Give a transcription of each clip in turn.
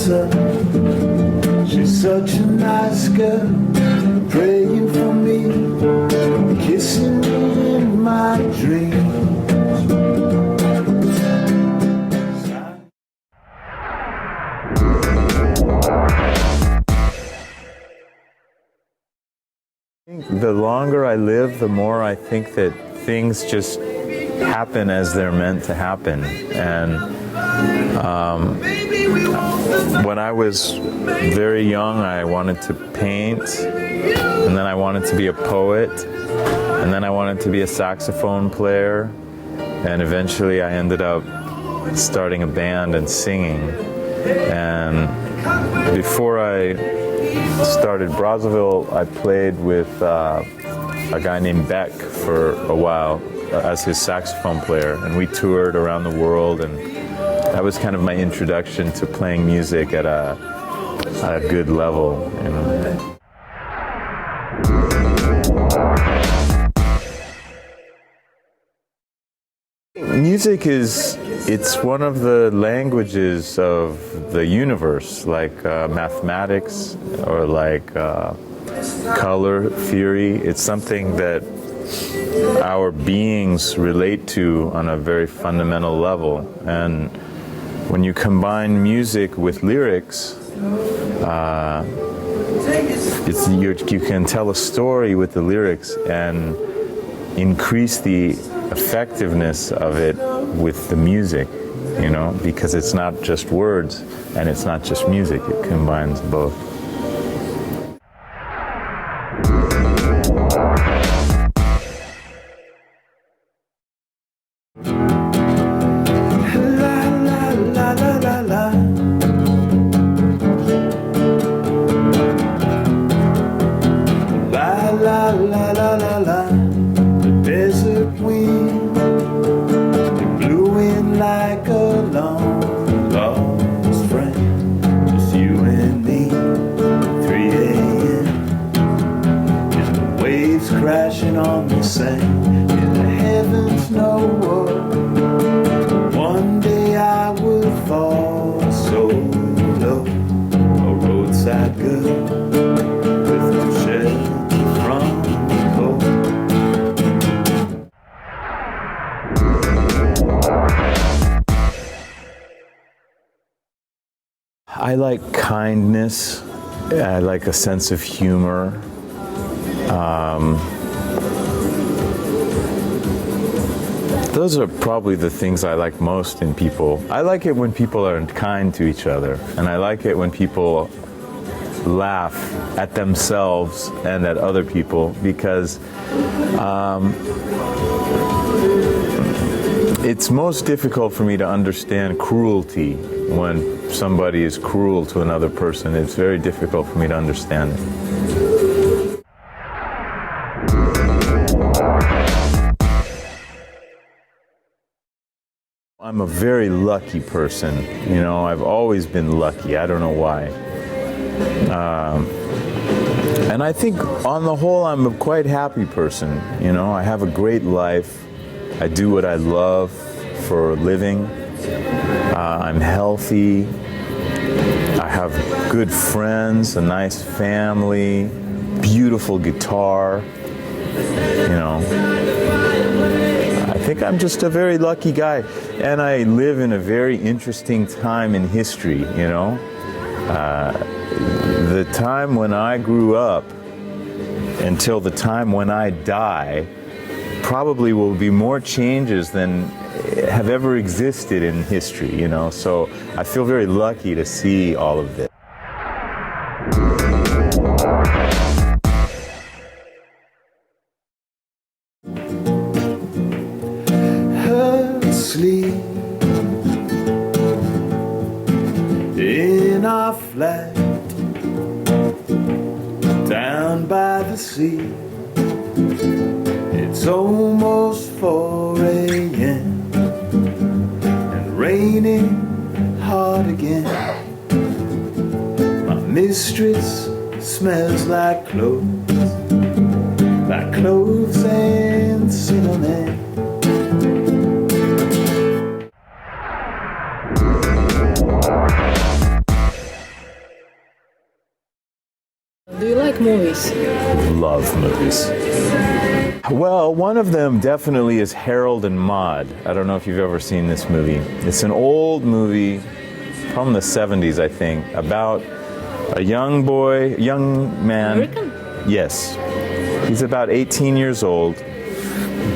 her. She's such a nice girl, praying for me, kissing me in my dreams. The longer I live, the more I think that things just happen as they're meant to happen. And when I was very young, I wanted to paint, and then I wanted to be a poet, and then I wanted to be a saxophone player, and eventually I ended up starting a band and singing. And before I started Brazzaville, I played with a guy named Beck for a while as his saxophone player, and we toured around the world, and that was kind of my introduction to playing music at a good level, you know. Music it's one of the languages of the universe, like mathematics or like color theory. It's something that our beings relate to on a very fundamental level. And when you combine music with lyrics, you can tell a story with the lyrics and increase the effectiveness of it with the music, you know, because it's not just words and it's not just music, it combines both. Crashing on the sand in the heavens, no war. One day I will fall so low, a roadside girl with no shelter from the cold. I like kindness. I like a sense of humor. Those are probably the things I like most in people. I like it when people are kind to each other, and I like it when people laugh at themselves and at other people, because it's most difficult for me to understand cruelty. When somebody is cruel to another person, it's very difficult for me to understand it. I'm a very lucky person, you know. I've always been lucky. I don't know why. And I think on the whole, I'm a quite happy person, you know. I have a great life. I do what I love for a living. I'm healthy. I have good friends, a nice family, beautiful guitar, you know. I think I'm just a very lucky guy, and I live in a very interesting time in history, you know. The time when I grew up until the time when I die probably will be more changes than have ever existed in history, you know. So I feel very lucky to see all of this. Sleep in our flat down by the sea. It's almost 4 a.m. and raining hard again. My mistress smells like clothes and cinnamon. like movies? Love movies. Well, one of them definitely is Harold and Maude. I don't know if you've ever seen this movie. It's an old movie from the 70s, I think, about a young man. American? Yes. He's about 18 years old.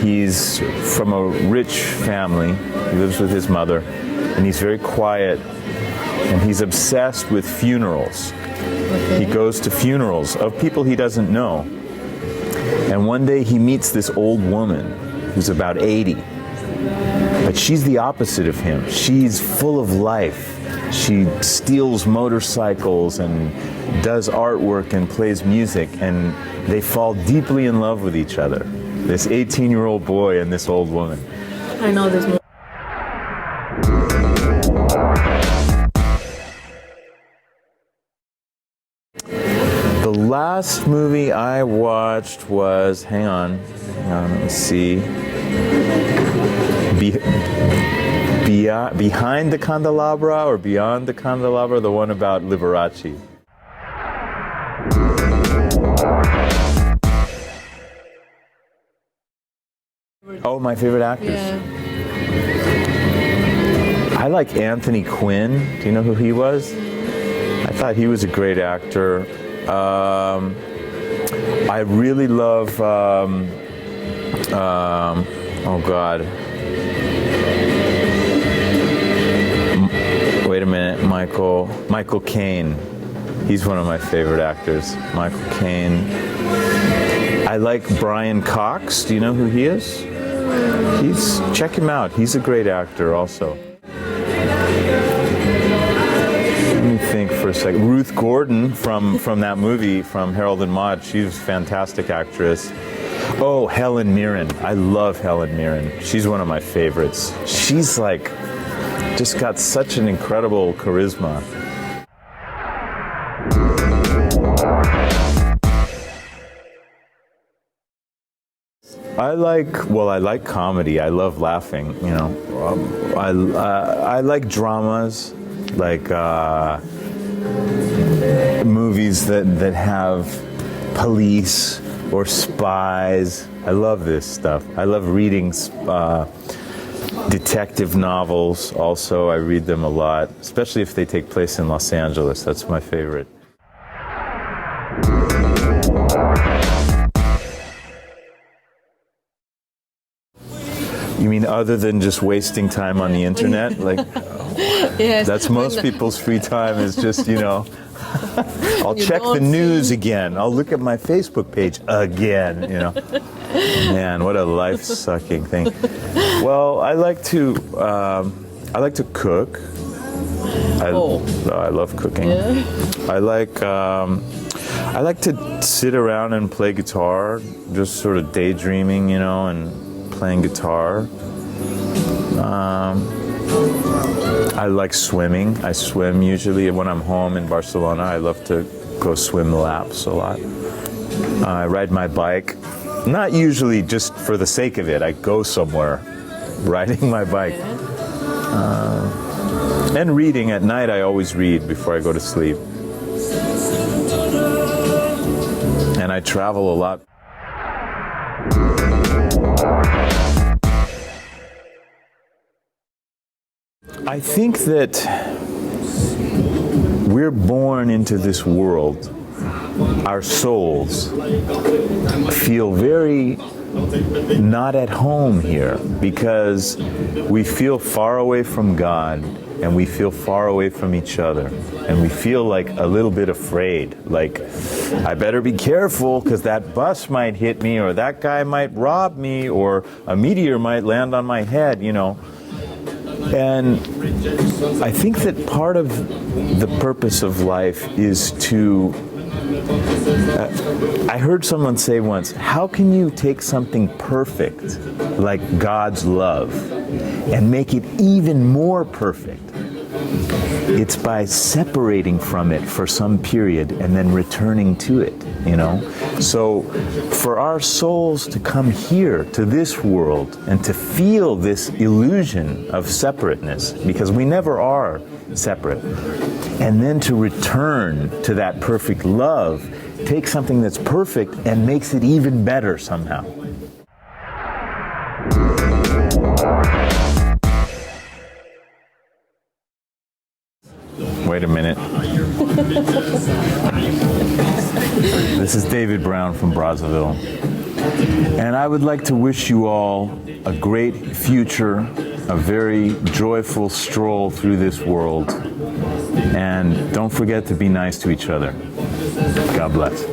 He's from a rich family. He lives with his mother, and he's very quiet, and he's obsessed with funerals. Okay. He goes to funerals of people he doesn't know. And one day he meets this old woman who's about 80. But she's the opposite of him. She's full of life. She steals motorcycles and does artwork and plays music, and they fall deeply in love with each other. This 18-year-old boy and this old woman. I know this movie. The last movie I watched was, hang on, let me see. Behind the Candelabra or Beyond the Candelabra, the one about Liberace. Oh, my favorite actors. Yeah. I like Anthony Quinn. Do you know who he was? I thought he was a great actor. I really love, oh God. Wait a minute, Michael Caine. He's one of my favorite actors. Michael Caine. I like Brian Cox. Do you know who he is? Check him out. He's a great actor also. Let me think for a second. Ruth Gordon from that movie, from Harold and Maude. She's a fantastic actress. Oh, Helen Mirren. I love Helen Mirren. She's one of my favorites. She's like, just got such an incredible charisma. I like comedy. I love laughing, you know. I like dramas, like movies that have police or spies. I love this stuff. I love reading detective novels also. I read them a lot, especially if they take place in Los Angeles. That's my favorite. You mean other than just wasting time on the internet? Like, Yes. that's most people's free time is just, you know, I'll check the news again. I'll look at my Facebook page again, you know. Man, what a life-sucking thing. Well, I like to cook. I love cooking. Yeah. I like to sit around and play guitar, just sort of daydreaming, you know, and playing guitar. I like swimming. I swim usually when I'm home in Barcelona. I love to go swim laps a lot. I ride my bike. Not usually just for the sake of it. I go somewhere riding my bike. And reading at night. I always read before I go to sleep. And I travel a lot. I think that we're born into this world. Our souls feel very not at home here because we feel far away from God and we feel far away from each other. And we feel like a little bit afraid, like I better be careful because that bus might hit me or that guy might rob me or a meteor might land on my head, you know. And I think that part of the purpose of life is to, I heard someone say once, how can you take something perfect, like God's love, and make it even more perfect? It's by separating from it for some period and then returning to it, you know? So for our souls to come here to this world and to feel this illusion of separateness, because we never are separate, and then to return to that perfect love takes something that's perfect and makes it even better somehow. Wait a minute. This is David Brown from Brazzaville. And I would like to wish you all a great future, a very joyful stroll through this world. And don't forget to be nice to each other. God bless.